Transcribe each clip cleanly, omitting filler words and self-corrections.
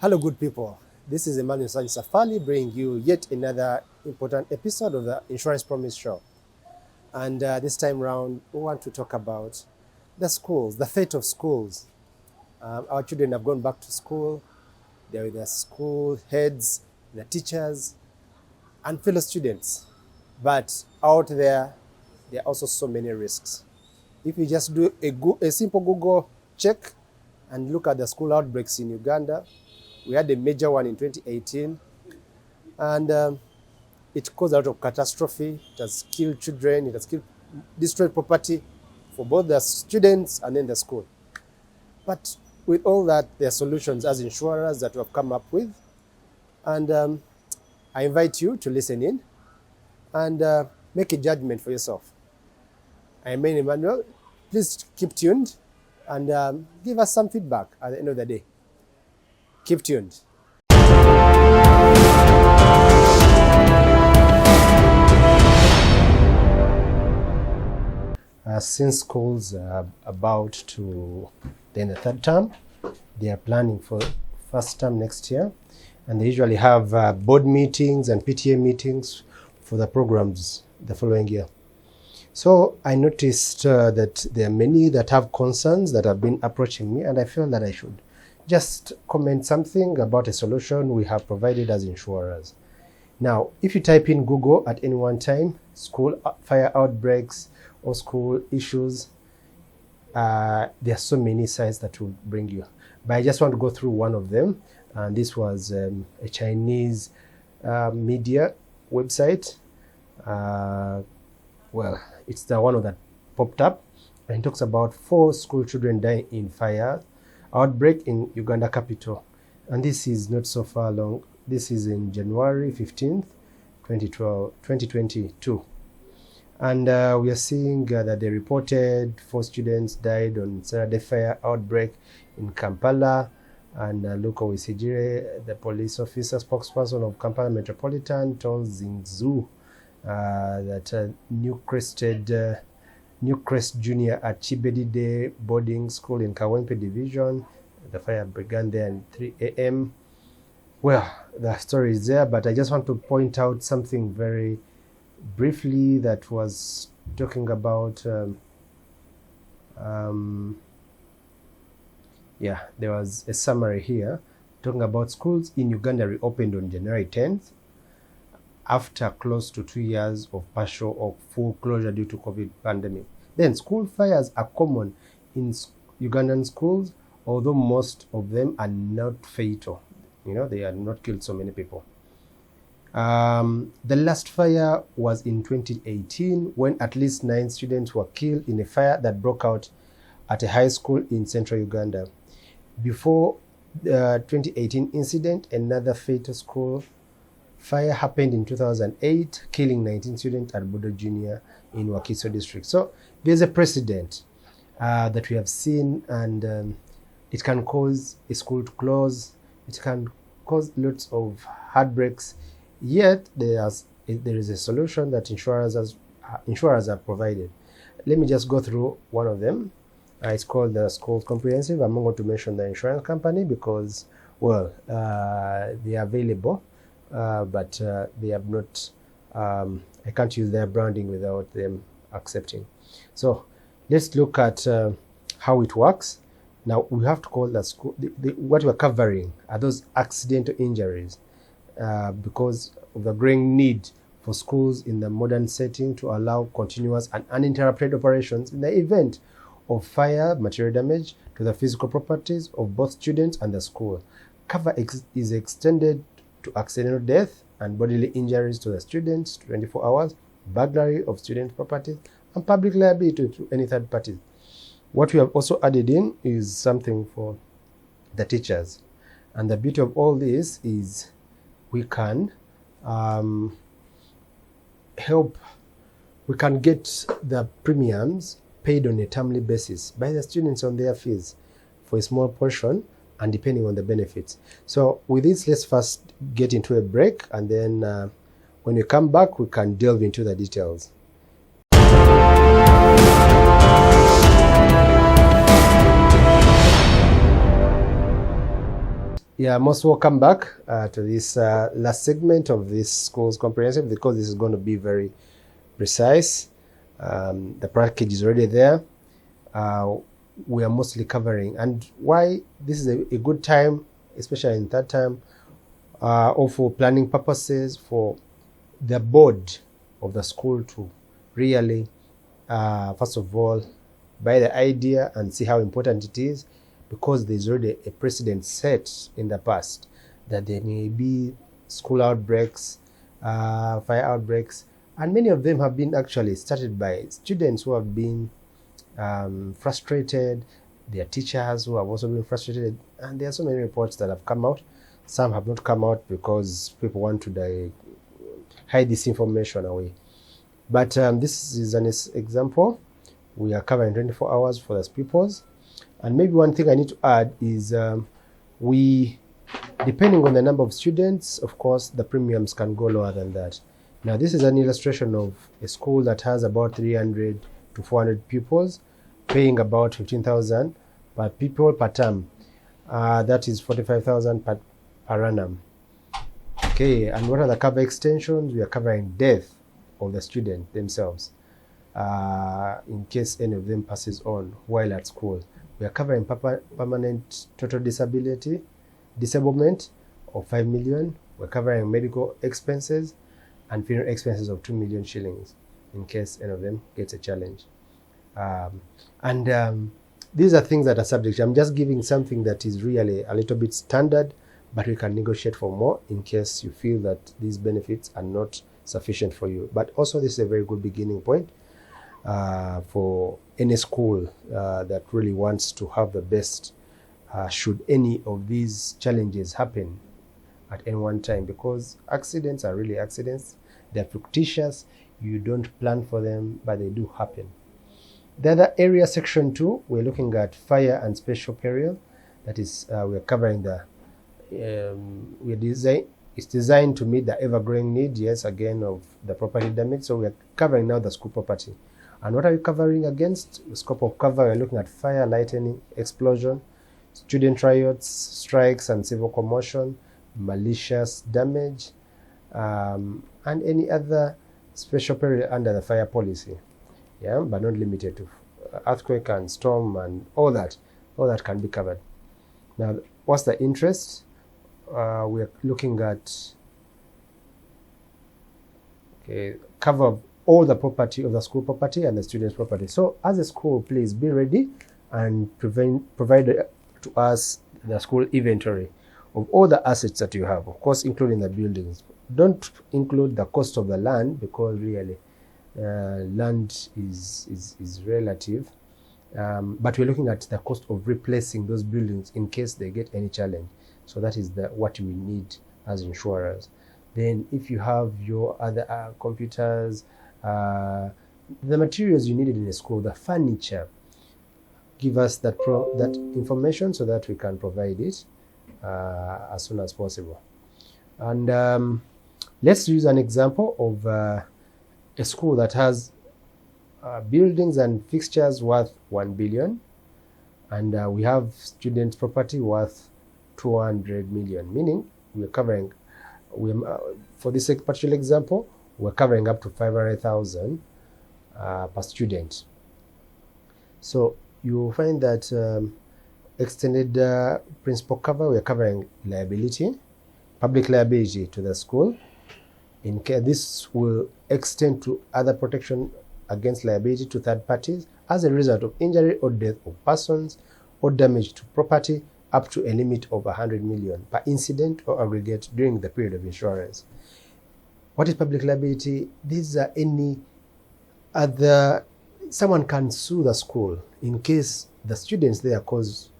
Hello, good people. This is Emmanuel Safali bringing you yet another important episode of the Insurance Promise Show. And this time round, we want to talk about the schools, the fate of schools. Our children have gone back to school. They're with their school heads, their teachers, and fellow students. But out there are also so many risks. If you just do a simple Google check and look at the school outbreaks in Uganda, we had a major one in 2018, and it caused a lot of catastrophe. It has killed children, it has destroyed property for both the students and then the school. But with all that, there are solutions as insurers that we have come up with. And I invite you to listen in and make a judgment for yourself. I'm Emmanuel. Please keep tuned and give us some feedback at the end of the day. Keep tuned. Since schools are about to end the third term, they are planning for first term next year, and they usually have board meetings and PTA meetings for the programs the following year. So I noticed that there are many that have concerns that have been approaching me, and I feel that I should just comment something about a solution we have provided as insurers. Now, if you type in Google at any one time, school fire outbreaks or school issues, there are so many sites that will bring you. But I just want to go through one of them. And this was a Chinese media website. Well, it's the one that popped up, and it talks about 4 school children dying in fire outbreak in Uganda capital. And this is not so far long. This is in January 15th, 2022. And we are seeing that they reported 4 students died on Saturday fire outbreak in Kampala. And Luka Wisijire, the police officer spokesperson of Kampala Metropolitan, told Zingzu that New Crest Junior at Chibedide boarding school in Kawempe division. The fire began there at 3 a.m. Well, the story is there, but I just want to point out something very briefly that was talking about, there was a summary here talking about schools in Uganda reopened on January 10th after close to 2 years of partial or full closure due to COVID pandemic. Then school fires are common in Ugandan schools, although most of them are not fatal. They are not killed so many people. The last fire was in 2018 when at least 9 students were killed in a fire that broke out at a high school in central Uganda. Before the 2018 incident, another fatal school fire happened in 2008, killing 19 students at Bodo Junior in Wakiso district. So there's a precedent that we have seen, and it can cause a school to close. It can cause lots of heartbreaks. Yet there is a solution that insurers have provided. Let me just go through one of them. It's called the Schools Comprehensive. I'm not going to mention the insurance company because, well, they are available. But they have not, I can't use their branding without them accepting. So let's look at how it works. Now we have to call the school, what we're covering are those accidental injuries because of the growing need for schools in the modern setting to allow continuous and uninterrupted operations in the event of fire, material damage to the physical properties of both students and the school. Cover is extended to accidental death and bodily injuries to the students, 24 hours, burglary of student property, and public liability to any third party. What we have also added in is something for the teachers. And the beauty of all this is we can we can get the premiums paid on a timely basis by the students on their fees for a small portion and depending on the benefits. So with this, let's first get into a break, and then when we come back, we can delve into the details. Yeah, most welcome back to this last segment of this school's comprehensive, because this is going to be very precise. The package is already there. We are mostly covering, and why this is a good time, especially in third time, or for planning purposes, for the board of the school to really, first of all, buy the idea and see how important it is, because there's already a precedent set in the past that there may be school outbreaks, fire outbreaks, and many of them have been actually started by students who have been frustrated, their teachers who have also been frustrated, and there are so many reports that have come out. Some have not come out because people want to hide this information away. But this is an example. We are covering 24 hours for the pupils. And maybe one thing I need to add is we, depending on the number of students, of course, the premiums can go lower than that. Now, this is an illustration of a school that has about 300 to 400 pupils, paying about 15,000 per pupil per term. That is 45,000 per annum. Okay, and what are the cover extensions? We are covering death of the student themselves, in case any of them passes on while at school. We are covering permanent total disablement of 5 million. We're covering medical expenses and funeral expenses of 2 million shillings in case any of them gets a challenge. These are things that are subject. I'm just giving something that is really a little bit standard, but we can negotiate for more in case you feel that these benefits are not sufficient for you. But also, this is a very good beginning point for any school that really wants to have the best should any of these challenges happen at any one time, because accidents are really accidents. They're fictitious. You don't plan for them, but they do happen. The other area, section 2, we're looking at fire and special peril. That is, we're covering it's designed to meet the ever-growing need, yes, again, of the property damage. So we're covering now the school property. And what are we covering against? The scope of cover, we're looking at fire, lightning, explosion, student riots, strikes and civil commotion, malicious damage, and any other special peril under the fire policy. Yeah, but not limited to earthquake and storm and all that. All that can be covered. Now, what's the interest? We're looking at cover all the property of the school property and the student's property. So as a school, please be ready and provide to us the school inventory of all the assets that you have, of course, including the buildings. Don't include the cost of the land, because really land is relative. But we're looking at the cost of replacing those buildings in case they get any challenge. So that is what we need as insurers. Then if you have your other computers, the materials you needed in a school, the furniture, give us that information so that we can provide it as soon as possible. And let's use an example of a school that has buildings and fixtures worth 1 billion, and we have students' property worth 200 million, meaning we're covering, for this particular example, we're covering up to 500,000 per student. So you will find that extended principal cover, we're covering liability, public liability to the school. In case this will extend to other protection against liability to third parties as a result of injury or death of persons or damage to property, up to a limit of 100 million per incident or aggregate during the period of insurance. What is public liability? These are any other, someone can sue the school in case the students there cause,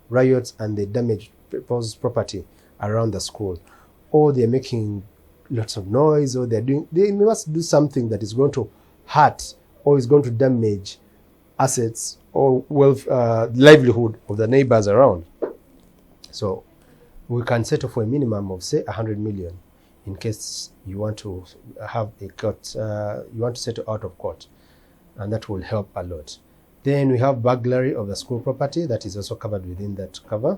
riots and they damage people's property around the school, or they're making lots of noise, or they must do something that is going to hurt or is going to damage assets or livelihood of the neighbors around. So we can settle for a minimum of, say, 100 million in case you want to have a court, you want to settle out of court, and that will help a lot. Then we have burglary of the school property, that is also covered within that cover.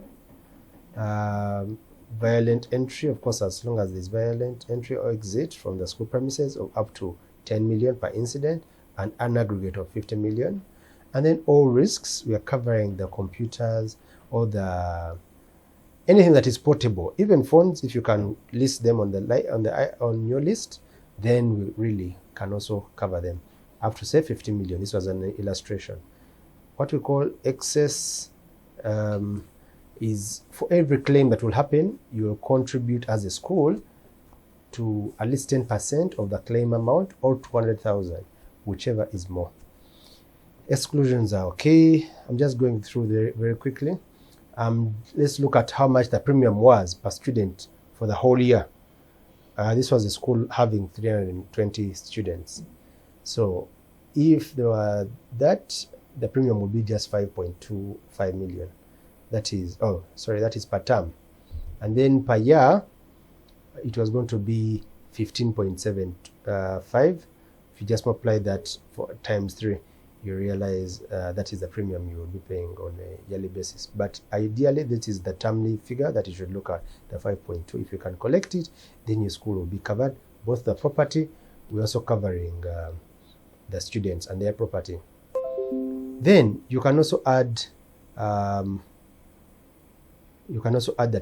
Violent entry, of course, as long as there's violent entry or exit from the school premises, of up to 10 million per incident, and an aggregate of 50 million. And then all risks, we are covering the computers, or anything that is portable, even phones. If you can list them on your list, then we really can also cover them up to say 50 million. This was an illustration. What we call excess is for every claim that will happen, you will contribute as a school to at least 10% of the claim amount, or 200,000, whichever is more. Exclusions are okay. I'm just going through very quickly. Let's look at how much the premium was per student for the whole year. This was a school having 320 students. So if there were that, the premium would be just 5.25 million. That is per term. And then per year, it was going to be 15.75. If you just multiply that times 3, you realize that is the premium you will be paying on a yearly basis. But ideally, that is the termly figure that you should look at, the 5.2. If you can collect it, then your school will be covered. Both the property, we're also covering the students and their property. Then you can also add the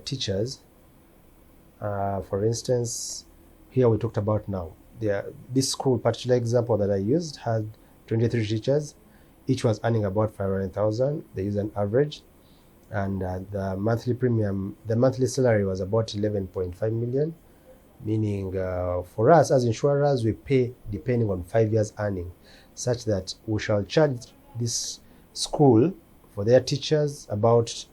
teachers. For instance, here we talked about now. This school, particular example that I used, had 23 teachers. Each was earning about 500,000. They use an average. And the monthly premium, the monthly salary was about 11.5 million. Meaning for us as insurers, we pay depending on 5 years earning, such that we shall charge this school for their teachers about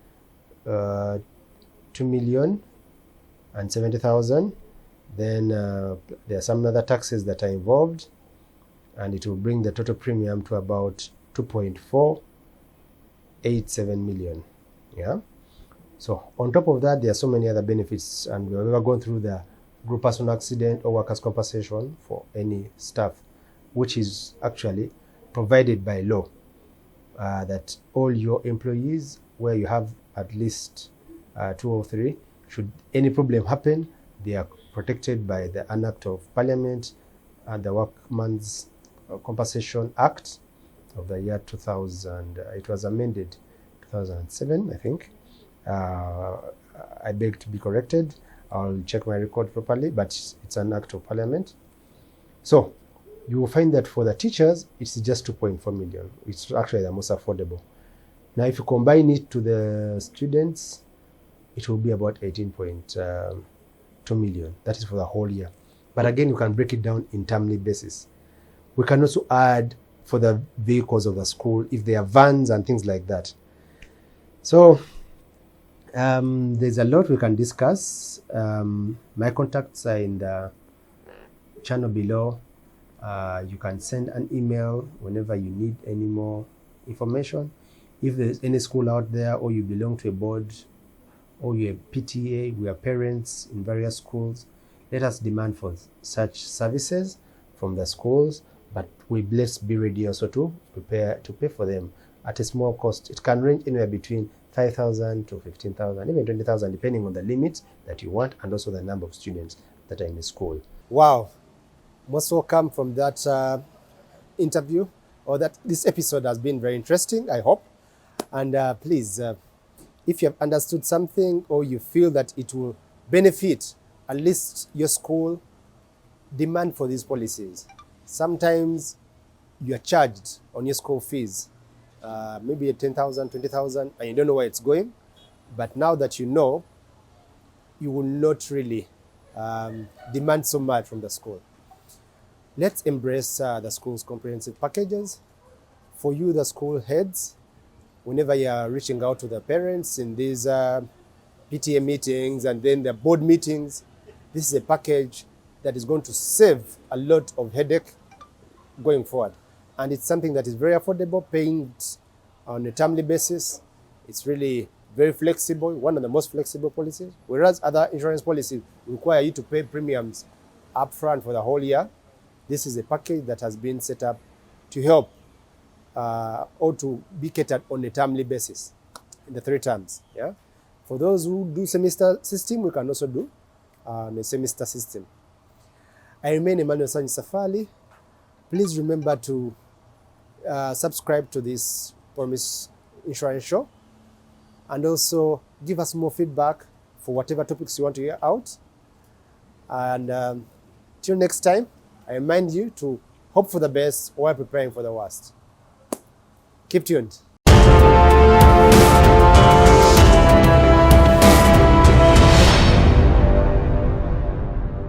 2,070,000. Then there are some other taxes that are involved, and it will bring the total premium to about 2.487 million. Yeah. So on top of that, there are so many other benefits, and we've never gone through the group personal accident or workers' compensation for any staff, which is actually provided by law, that all your employees, where you have at least 2 or 3, should any problem happen, they are protected by the Act of Parliament and the Workmen's Compensation Act of the year 2000. It was amended 2007, I think. I beg to be corrected. I'll check my record properly, but it's an Act of Parliament. So you will find that for the teachers, it's just 2.4 million. It's actually the most affordable. Now, if you combine it to the students, it will be about 18.2 million. That is for the whole year. But again, you can break it down in termly basis. We can also add for the vehicles of the school, if they are vans and things like that. So there's a lot we can discuss. My contacts are in the channel below. You can send an email whenever you need any more information. If there's any school out there, or you belong to a board, or you're a PTA, we are parents in various schools, let us demand for such services from the schools, but we bless be ready also to prepare to pay for them at a small cost. It can range anywhere between 5,000 to 15,000, even 20,000, depending on the limits that you want and also the number of students that are in the school. Wow. Most welcome from that interview, or that this episode has been very interesting, I hope. And please, if you have understood something, or you feel that it will benefit at least your school, demand for these policies. Sometimes you are charged on your school fees, maybe 10,000, 20,000, and you don't know where it's going. But now that you know, you will not really demand so much from the school. Let's embrace the school's comprehensive packages. For you, the school heads, whenever you are reaching out to the parents in these PTA meetings and then the board meetings, this is a package that is going to save a lot of headache going forward. And it's something that is very affordable, paying on a termly basis. It's really very flexible, one of the most flexible policies, whereas other insurance policies require you to pay premiums upfront for the whole year. This is a package that has been set up to help or to be catered on a termly basis in the 3 terms. Yeah. For those who do semester system, we can also do a semester system. I remain Emmanuel Sanyi Safali. Please remember to subscribe to this Promise Insurance Show, and also give us more feedback for whatever topics you want to hear out. And till next time, I remind you to hope for the best while preparing for the worst. Keep tuned.